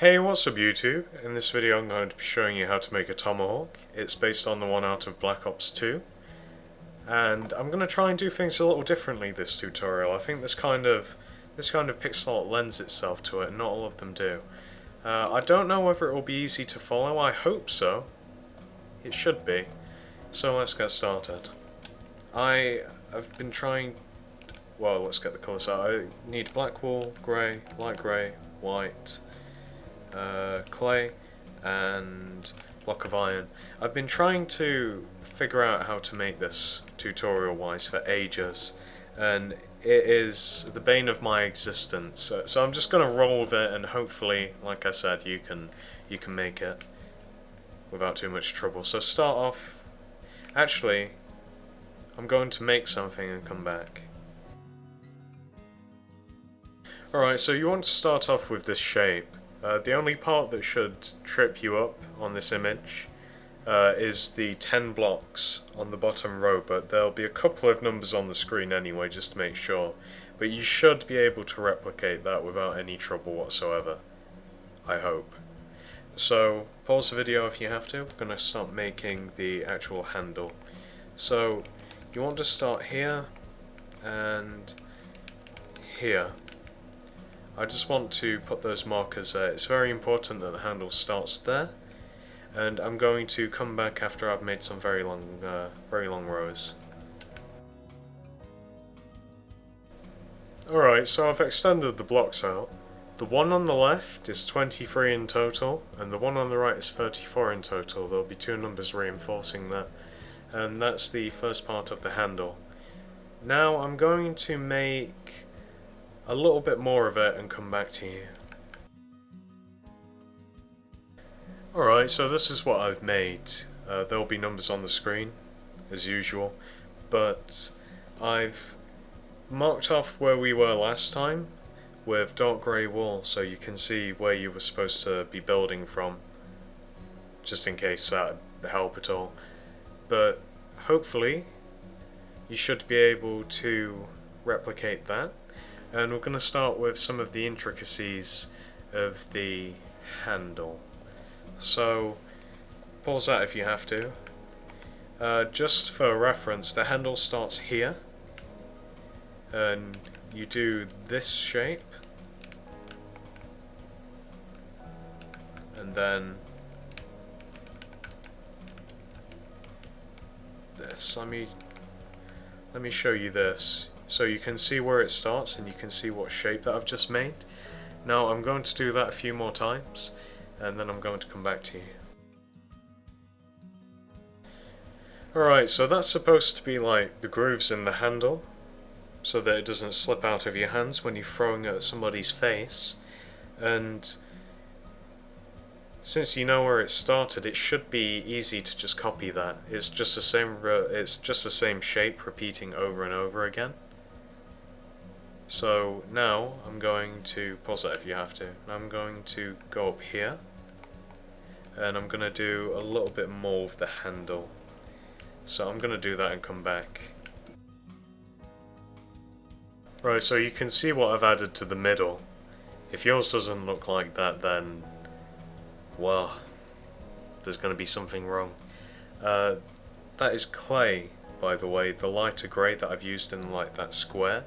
Hey, what's up YouTube? In this video I'm going to be showing you how to make a Tomahawk. It's based on the one out of Black Ops 2. And I'm going to try and do things a little differently this tutorial. I think this kind of pixel art lends itself to it, and not all of them do. I don't know whether it will be easy to follow. I hope so. It should be. So let's get started. I've been trying... Well, let's get the colours out. I need black wool, grey, light grey, white... clay and block of iron. I've been trying to figure out how to make this tutorial wise for ages, and it is the bane of my existence. So I'm just gonna roll with it, and hopefully, like I said, you can make it without too much trouble. So start off. Actually, I'm going to make something and come back. Alright, so you want to start off with this shape. The only part that should trip you up on this image is the 10 blocks on the bottom row, but there'll be a couple of numbers on the screen anyway, just to make sure. But you should be able to replicate that without any trouble whatsoever, I hope. So pause the video if you have to. I'm going to start making the actual handle. So you want to start here and here. I just want to put those markers there. It's very important that the handle starts there, and I'm going to come back after I've made some very long rows. Alright, so I've extended the blocks out. The one on the left is 23 in total, and the one on the right is 34 in total. There'll be two numbers reinforcing that, and that's the first part of the handle. Now I'm going to make a little bit more of it and come back to you. Alright, so this is what I've made. There'll be numbers on the screen, as usual, but I've marked off where we were last time with dark grey wool, so you can see where you were supposed to be building from, just in case that would help at all. But hopefully you should be able to replicate that. And we're going to start with some of the intricacies of the handle. So pause that if you have to. Just for reference, the handle starts here, and you do this shape, and then this. Let me show you this. So you can see where it starts, and you can see what shape that I've just made. Now I'm going to do that a few more times, and then I'm going to come back to you. Alright, so that's supposed to be like the grooves in the handle, so that it doesn't slip out of your hands when you're throwing it at somebody's face. And since you know where it started, it should be easy to just copy that. It's just the same shape repeating over and over again. So now I'm going to pause that if you have to. I'm going to go up here, and I'm going to do a little bit more with the handle. So I'm going to do that and come back. Right, so you can see what I've added to the middle. If yours doesn't look like that, then, well, there's going to be something wrong. That is clay, by the way, the lighter grey that I've used in like that square.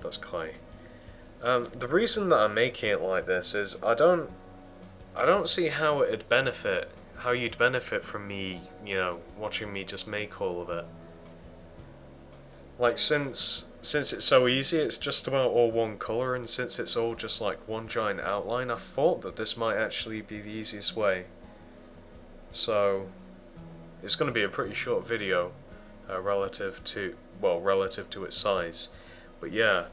That's clay. The reason that I'm making it like this is I don't see how you'd benefit from me, watching me just make all of it. Like, since it's so easy, it's just about all one colour, and since it's all just like one giant outline, I thought that this might actually be the easiest way. So it's going to be a pretty short video, relative to its size. But yeah,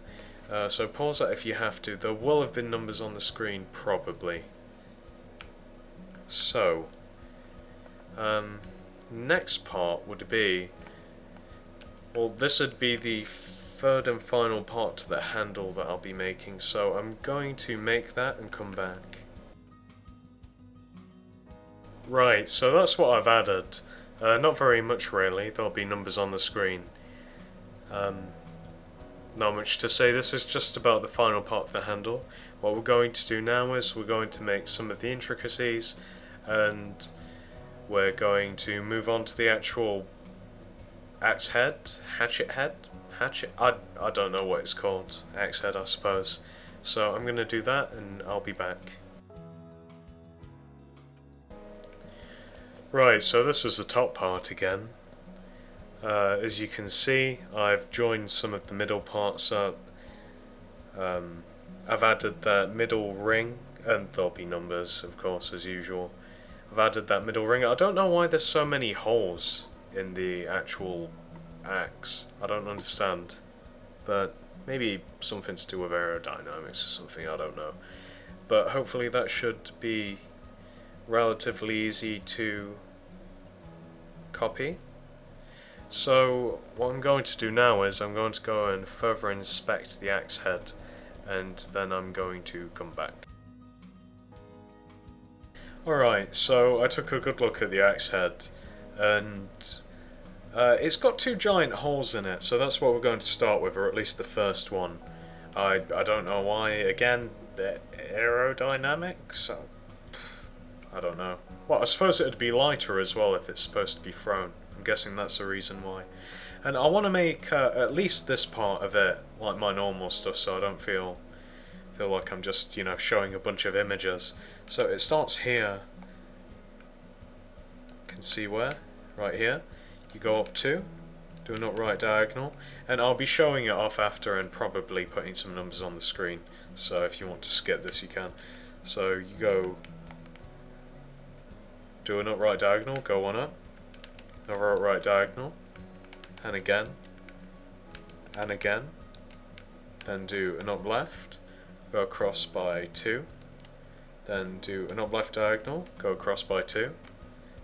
so pause that if you have to. There will have been numbers on the screen, probably. So, next part would be, well, this would be the third and final part to the handle that I'll be making. So I'm going to make that and come back. Right, so that's what I've added. Not very much really, there'll be numbers on the screen. Not much to say, this is just about the final part of the handle. what we're going to do now is we're going to make some of the intricacies, and we're going to move on to the actual axe head, hatchet head, I don't know what it's called, axe head I suppose. So I'm going to do that and I'll be back. Right, so this is the top part again. As you can see, I've joined some of the middle parts up. I've added that middle ring, and there'll be numbers of course as usual. I've added that middle ring. I don't know why there's so many holes in the actual axe. I don't understand, but maybe something to do with aerodynamics or something, I don't know. But hopefully that should be relatively easy to copy. So what I'm going to do now is I'm going to go and further inspect the axe head, and then I'm going to come back. Alright, so I took a good look at the axe head, and it's got two giant holes in it, so that's what we're going to start with, or at least the first one. I don't know why, again, aerodynamics? I don't know. Well, I suppose it would be lighter as well if it's supposed to be thrown. I'm guessing that's the reason why. And I want to make at least this part of it like my normal stuff, so I don't feel like I'm just, you know, showing a bunch of images. So it starts here. You can see where? Right here. You go up 2, do an upright diagonal, and I'll be showing it off after and probably putting some numbers on the screen. So if you want to skip this, you can. So you go, do an upright diagonal, go one up, another upright diagonal, and again, then do an up left, go across by 2, then do an up left diagonal, go across by 2,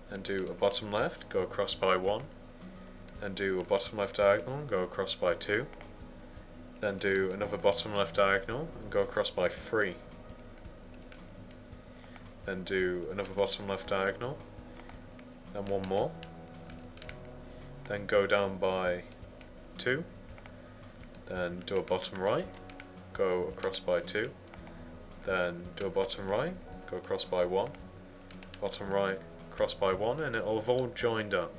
then do a bottom left, go across by 1, then do a bottom left diagonal, go across by 2, then do another bottom left diagonal and go across by 3, then do another bottom left diagonal, then one more, then go down by 2, then do a bottom right, go across by 2, then do a bottom right, go across by 1, bottom right, cross by 1, and it'll have all joined up.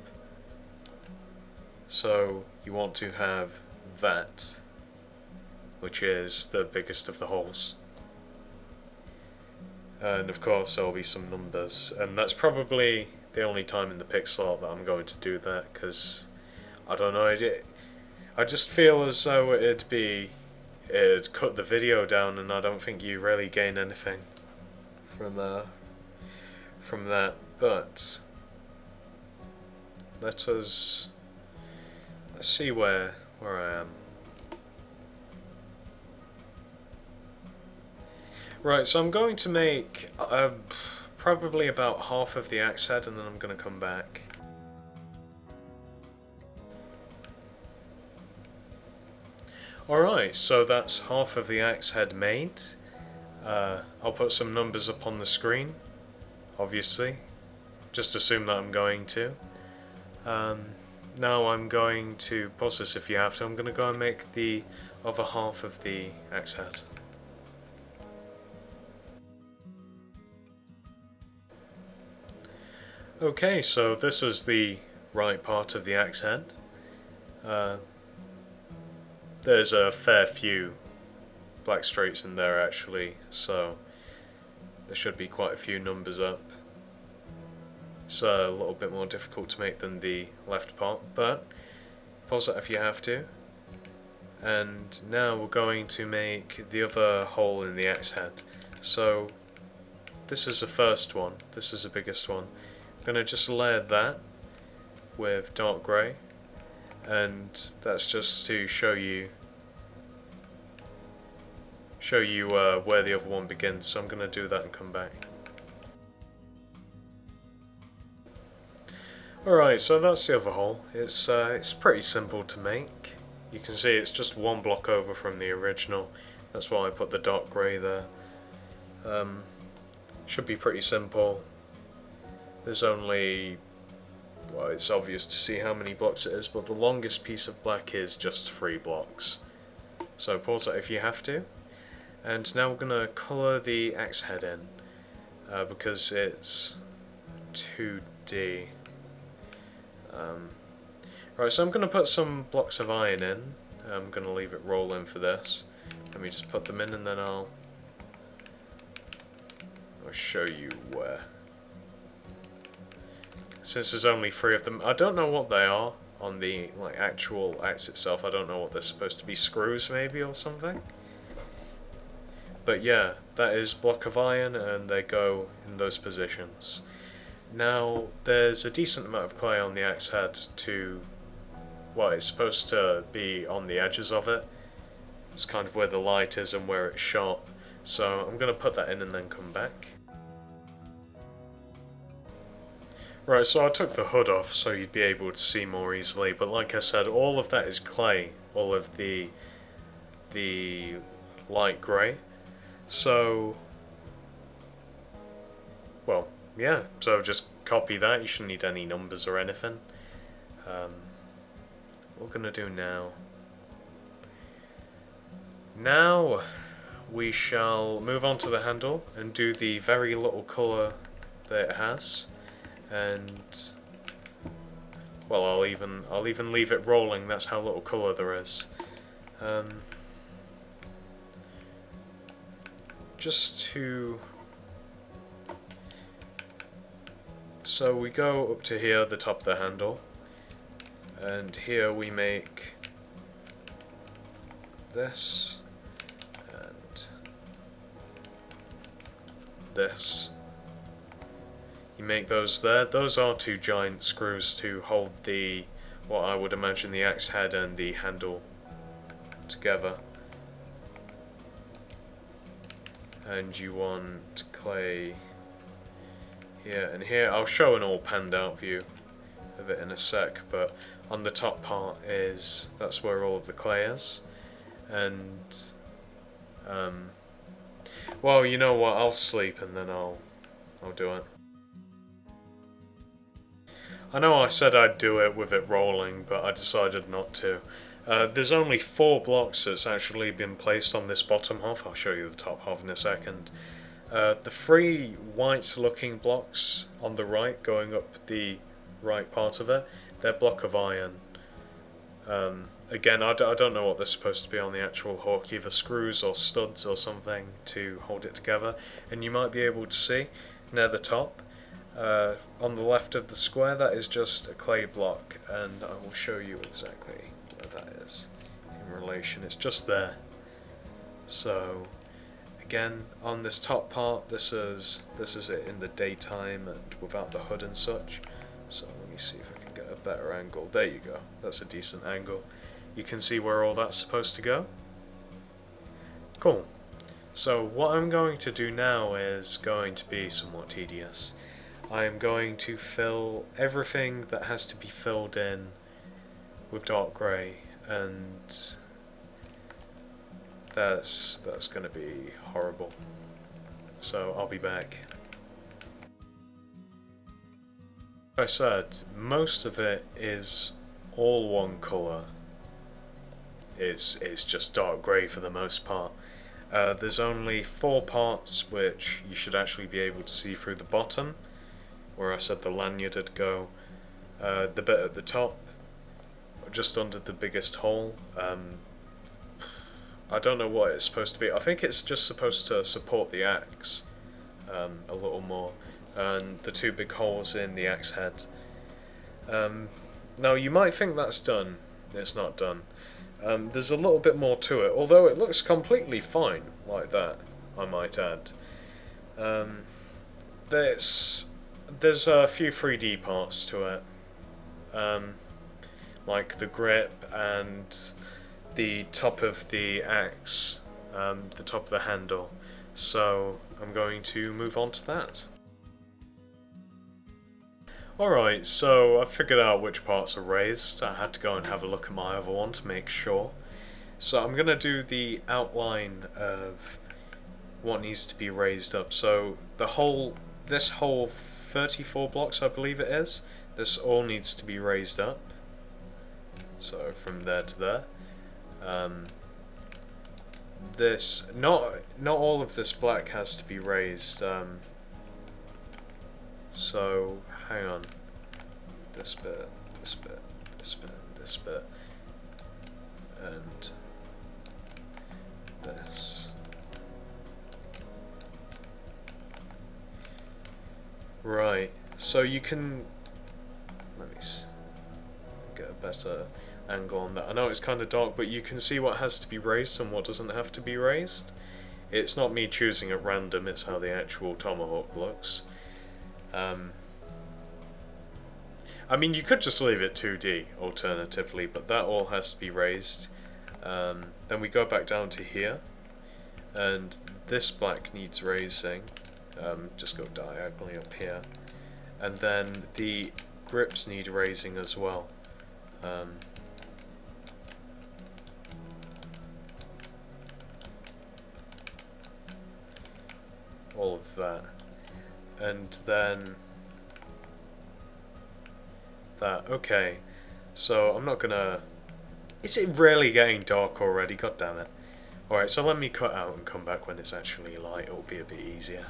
So you want to have that, which is the biggest of the holes. And of course there'll be some numbers, and that's probably the only time in the pixel art that I'm going to do that, because I don't know, I just feel as though it'd cut the video down, and I don't think you really gain anything from that. But let's see where I am. Right, so I'm going to make probably about half of the axe head, and then I'm going to come back. Alright, so that's half of the axe head made. I'll put some numbers up on the screen, obviously. Just assume that I'm going to. Now I'm going to pause this if you have to. I'm going to go and make the other half of the axe head. Okay, so this is the right part of the axe head. There's a fair few black streaks in there actually, so there should be quite a few numbers up. It's a little bit more difficult to make than the left part, but pause it if you have to. And now we're going to make the other hole in the axe head. So this is the first one, this is the biggest one. I'm going to just layer that with dark grey, and that's just to show you where the other one begins, so I'm going to do that and come back. Alright, so that's the other hole. It's pretty simple to make. You can see it's just one block over from the original. That's why I put the dark grey there. Should be pretty simple. There's only, well, it's obvious to see how many blocks it is, but the longest piece of black is just 3 blocks. So pause that if you have to. And now we're going to colour the axe head in, because it's 2D. Right, so I'm going to put some blocks of iron in. I'm going to leave it rolling for this. Let me just put them in and then I'll show you where. Since there's only 3 of them, I don't know what they are on the actual axe itself. I don't know what they're supposed to be, screws maybe or something. But yeah, that is block of iron and they go in those positions. Now there's a decent amount of clay on the axe head to, well, it's supposed to be on the edges of it. It's kind of where the light is and where it's sharp. So I'm going to put that in and then come back. Right, so I took the hood off so you'd be able to see more easily, but like I said, all of that is clay, all of the light grey. So, well, yeah, so just copy that, you shouldn't need any numbers or anything. What we're going to do now, we shall move on to the handle and do the very little colour that it has. And well, I'll even leave it rolling. That's how little colour there is. So we go up to here, the top of the handle, and here we make this and this. You make those there. Those are 2 giant screws to hold the, what I would imagine, the axe head and the handle together. And you want clay here and here. I'll show an all panned out view of it in a sec, but on the top part that's where all of the clay is. And well, you know what, I'll sleep and then I'll do it. I know I said I'd do it with it rolling, but I decided not to. There's only 4 blocks that's actually been placed on this bottom half. I'll show you the top half in a second. The 3 white looking blocks on the right, going up the right part of it, they're block of iron. Again, I don't know what they're supposed to be on the actual hawk, either screws or studs or something to hold it together. And you might be able to see near the top, on the left of the square, that is just a clay block, and I will show you exactly where that is in relation. It's just there. So again, on this top part, this is it in the daytime and without the hood and such. So let me see if I can get a better angle. There you go, that's a decent angle. You can see where all that's supposed to go. Cool. So what I'm going to do now is going to be somewhat tedious. I am going to fill everything that has to be filled in with dark grey, and that's going to be horrible. So I'll be back. Like I said, most of it is all one colour. It's just dark grey for the most part. There's only 4 parts which you should actually be able to see through the bottom, where I said the lanyard would go. The bit at the top, just under the biggest hole. I don't know what it's supposed to be. I think it's just supposed to support the axe a little more. And the 2 big holes in the axe head. Now you might think that's done. It's not done. There's a little bit more to it, although it looks completely fine like that, I might add. There's a few 3D parts to it, like the grip and the top of the axe, the top of the handle, so I'm going to move on to that. Alright, so I figured out which parts are raised. I had to go and have a look at my other one to make sure. So I'm going to do the outline of what needs to be raised up. So this whole 34 blocks, I believe it is, this all needs to be raised up. So from there to there. this, not all of this black has to be raised. So hang on, this bit, this bit, this bit, this bit, and this. Right, so you can, let me get a better angle on that. I know it's kind of dark, but you can see what has to be raised and what doesn't have to be raised. It's not me choosing at random, it's how the actual Tomahawk looks. I mean, you could just leave it 2D alternatively, but that all has to be raised. Then we go back down to here, and this black needs raising. Just go diagonally up here, and then the grips need raising as well. All of that, and then that. Okay, so I'm not gonna. Is it really getting dark already? God damn it! All right, so let me cut out and come back when it's actually light. It'll be a bit easier.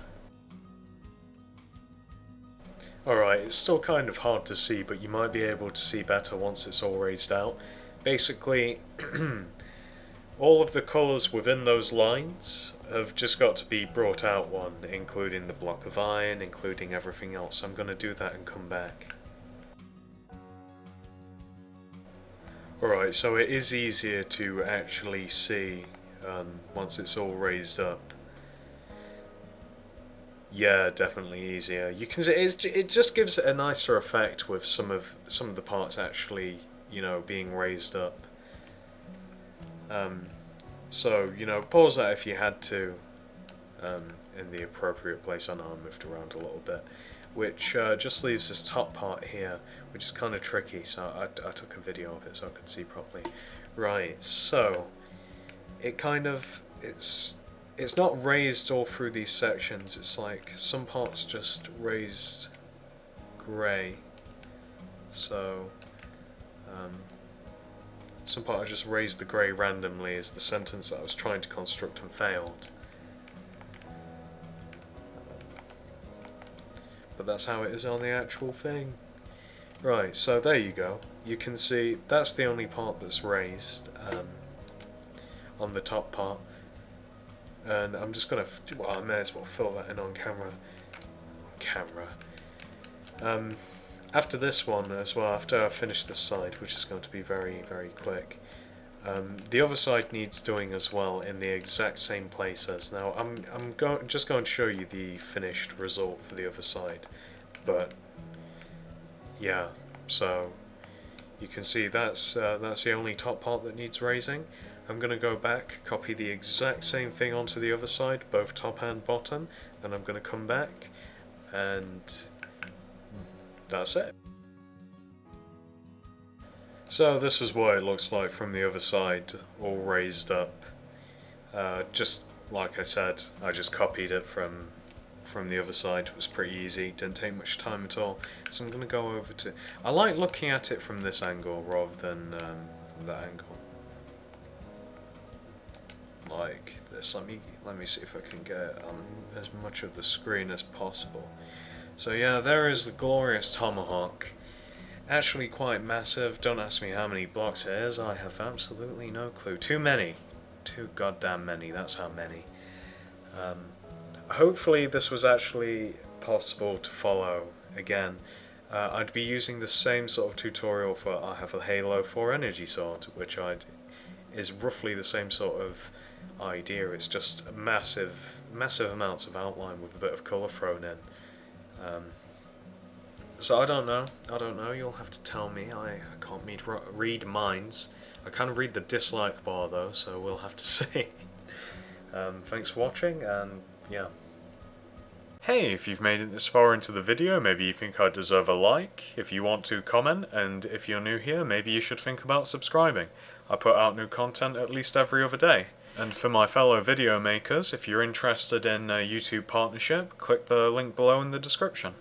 Alright, it's still kind of hard to see, but you might be able to see better once it's all raised out. Basically, all of the colours within those lines have just got to be brought out one, including the block of iron, including everything else. I'm going to do that and come back. Alright, so it is easier to actually see once it's all raised up. Yeah, definitely easier. You can see it just gives it a nicer effect with some of the parts actually, you know, being raised up. So, you know, pause that if you had to in the appropriate place. I know I moved around a little bit, which just leaves this top part here, which is kind of tricky, so I took a video of it so I could see properly. Right, so it kind of, it's not raised all through these sections, it's like some parts just raised grey, so some part I just raised the grey randomly is the sentence that I was trying to construct and failed. But that's how it is on the actual thing. Right, so there you go. You can see that's the only part that's raised on the top part. And I'm just going to, well, I may as well fill that in on camera. After this one as well, after I finish this side, which is going to be very, very quick, the other side needs doing as well in the exact same places. Now, I'm just going to show you the finished result for the other side, but yeah, so you can see that's the only top part that needs raising. I'm going to go back, copy the exact same thing onto the other side, both top and bottom, and I'm going to come back, and that's it. So this is what it looks like from the other side, all raised up. Just like I said, I just copied it from the other side. It was pretty easy, didn't take much time at all. So I'm going to go over to... I like looking at it from this angle rather than from that angle. Like this. Let me see if I can get as much of the screen as possible. So yeah, there is the glorious Tomahawk. Actually quite massive. Don't ask me how many blocks it is. I have absolutely no clue. Too many. Too goddamn many. That's how many. Hopefully this was actually possible to follow. Again, I'd be using the same sort of tutorial for I have a Halo 4 energy sword, which is roughly the same sort of idea. It's just massive amounts of outline with a bit of colour thrown in. So I don't know, you'll have to tell me. I can't read minds. I can read the dislike bar though, so we'll have to see. Thanks for watching, and yeah. Hey, if you've made it this far into the video, maybe you think I deserve a like. If you want to, comment, and if you're new here, maybe you should think about subscribing. I put out new content at least every other day. And for my fellow video makers, if you're interested in a YouTube partnership, click the link below in the description.